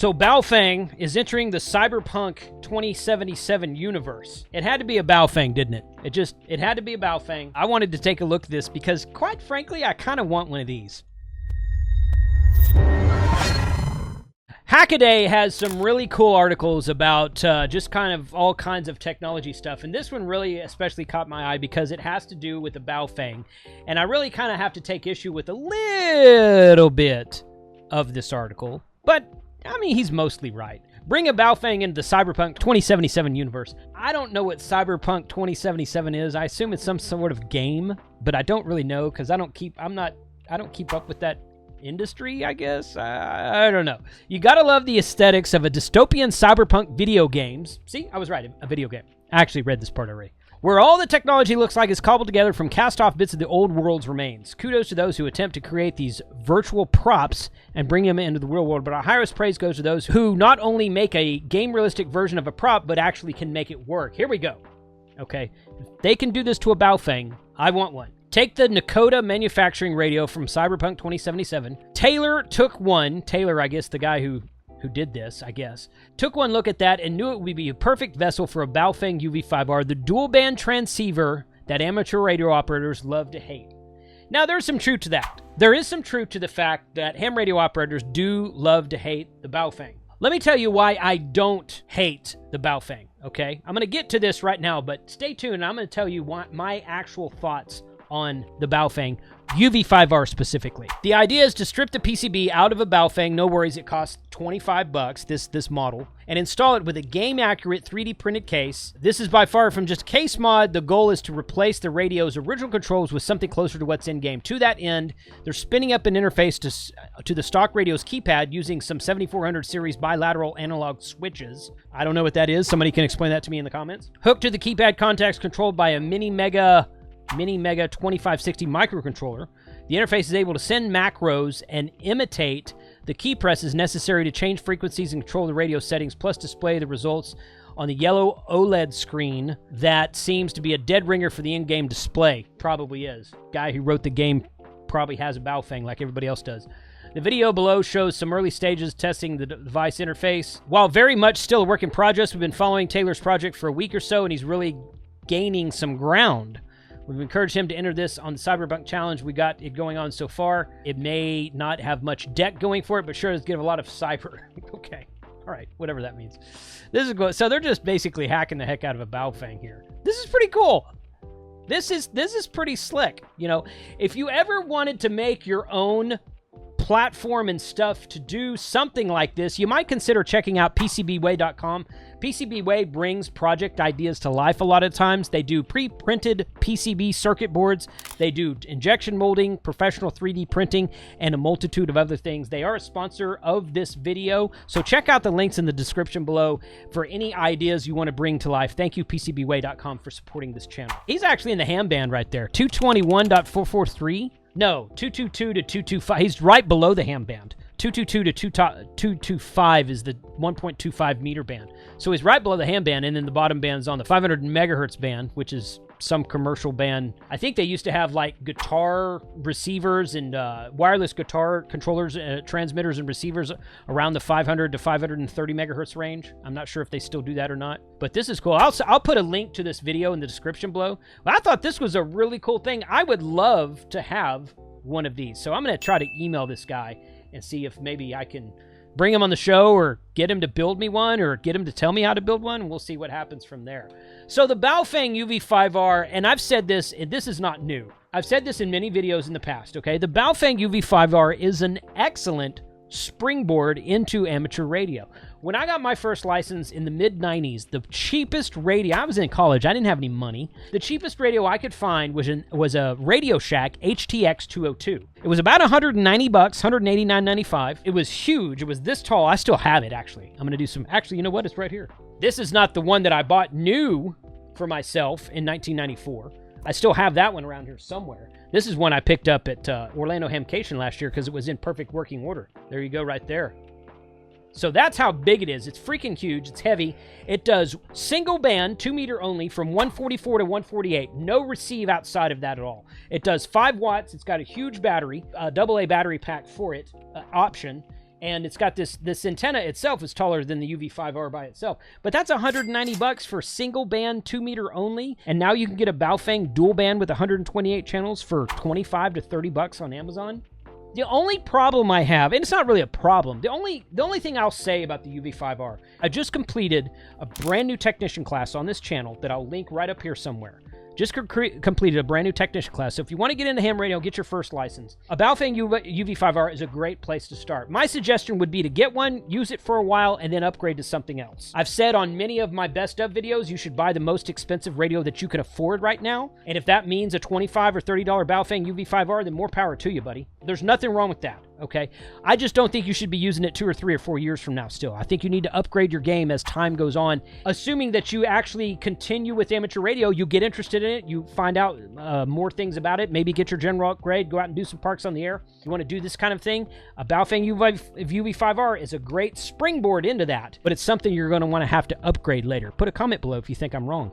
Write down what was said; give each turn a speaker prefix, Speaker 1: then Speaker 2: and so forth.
Speaker 1: So Baofeng is entering the Cyberpunk 2077 universe. It had to be a Baofeng, didn't it? It had to be a Baofeng. I wanted to take a look at this because, quite frankly, I kind of want one of these. Hackaday has some really cool articles about just kind of all kinds of technology stuff, and this one really especially caught my eye because it has to do with the Baofeng, and I really kind of have to take issue with a little bit of this article, but I mean, he's mostly right. Bring a Baofeng into the Cyberpunk 2077 universe. I don't know what Cyberpunk 2077 is. I assume it's some sort of game, but I don't really know because I don't keep up with that industry, I guess. I don't know. You gotta love the aesthetics of a dystopian cyberpunk video games. See, I was right, a video game. I actually read this part already. Where all the technology looks like it's cobbled together from cast-off bits of the old world's remains. Kudos to those who attempt to create these virtual props and bring them into the real world, but our highest praise goes to those who not only make a game-realistic version of a prop, but actually can make it work. Here we go. Okay, if they can do this to a Baofeng, I want one. Take the Nakota manufacturing radio from Cyberpunk 2077. Taylor, I guess the guy who did this, I guess, took one look at that and knew it would be a perfect vessel for a Baofeng UV-5R, the dual-band transceiver that amateur radio operators love to hate. Now, there's some truth to that. There is some truth to the fact that ham radio operators do love to hate the Baofeng. Let me tell you why I don't hate the Baofeng, okay? I'm going to get to this right now, but stay tuned. I'm going to tell you my actual thoughts on the Baofeng UV-5R specifically. The idea is to strip the PCB out of a Baofeng, no worries, it costs $25, this model, and install it with a game-accurate 3D printed case. This is by far from just a case mod. The goal is to replace the radio's original controls with something closer to what's in-game. To that end, they're spinning up an interface to the stock radio's keypad using some 7400 series bilateral analog switches. I don't know what that is. Somebody can explain that to me in the comments. Hooked to the keypad contacts controlled by a Mini Mega 2560 microcontroller. The interface is able to send macros and imitate the key presses necessary to change frequencies and control the radio settings, plus display the results on the yellow OLED screen that seems to be a dead ringer for the in-game display. Probably is. Guy who wrote the game probably has a Baofeng like everybody else does. The video below shows some early stages testing the device interface. While very much still a work in progress, we've been following Taylor's project for a week or so, and he's really gaining some ground. We've encouraged him to enter this on the Cyberpunk challenge. We got it going on so far. It may not have much deck going for it, but sure does give a lot of cyber. Okay. All right. Whatever that means. This is good. So they're just basically hacking the heck out of a Baofeng here. This is pretty cool. This is pretty slick. You know, if you ever wanted to make your own platform and stuff to do something like this, you might consider checking out PCBWay.com. PCBWay brings project ideas to life a lot of times. They do pre-printed PCB circuit boards. They do injection molding, professional 3D printing, and a multitude of other things. They are a sponsor of this video, so check out the links in the description below for any ideas you want to bring to life. Thank you, PCBWay.com, for supporting this channel. He's actually in the ham band right there. 221.443. No, 222 to 225. He's right below the ham band. 222 to 225 is the 1.25 meter band. So he's right below the ham band, and then the bottom band's on the 500 megahertz band, which is some commercial band. I think they used to have like guitar receivers and wireless guitar controllers, transmitters and receivers around the 500 to 530 megahertz range. I'm not sure if they still do that or not, but this is cool. I'll put a link to this video in the description below. But I thought this was a really cool thing. I would love to have one of these. So I'm going to try to email this guy and see if maybe I can bring him on the show or get him to build me one or get him to tell me how to build one. We'll see what happens from there. So the Baofeng UV-5R, and I've said this, and this is not new. I've said this in many videos in the past, okay? The Baofeng UV-5R is an excellent springboard into amateur radio. When I got my first license in the mid-90s, the cheapest radio, I was in college, I didn't have any money. The cheapest radio I could find was a Radio Shack HTX 202. It was about $190, $189.95. It was huge. It was this tall. I still have it, actually. I'm going to do some, actually, you know what? It's right here. This is not the one that I bought new for myself in 1994. I still have that one around here somewhere. This is one I picked up at Orlando Hamcation last year because it was in perfect working order. There you go right there. So that's how big it is. It's freaking huge. It's heavy. It does single band, 2 meter only, from 144 to 148. No receive outside of that at all. It does 5 watts. It's got a huge battery, a AA battery pack for it, option. And it's got this antenna itself is taller than the UV-5R by itself. But that's $190 for single band 2 meter only. And now you can get a Baofeng dual band with 128 channels for $25 to $30 on Amazon. The only problem I have, and it's not really a problem, the only thing I'll say about the UV-5R, I just completed a brand new technician class on this channel that I'll link right up here somewhere. Just completed a brand new technician class. So if you want to get into ham radio, get your first license. A Baofeng UV-5R is a great place to start. My suggestion would be to get one, use it for a while, and then upgrade to something else. I've said on many of my best of videos, you should buy the most expensive radio that you can afford right now. And if that means a $25 or $30 Baofeng UV-5R, then more power to you, buddy. There's nothing wrong with that. Okay, I just don't think you should be using it 2 or 3 or 4 years from now still. I think you need to upgrade your game as time goes on, assuming that you actually continue with amateur radio, you get interested in it, you find out more things about it, maybe get your general upgrade, go out and do some parks on the air. You want to do this kind of thing, a Baofeng UV-5R is a great springboard into that, but it's something you're going to want to have to upgrade later. Put a comment below if you think I'm wrong.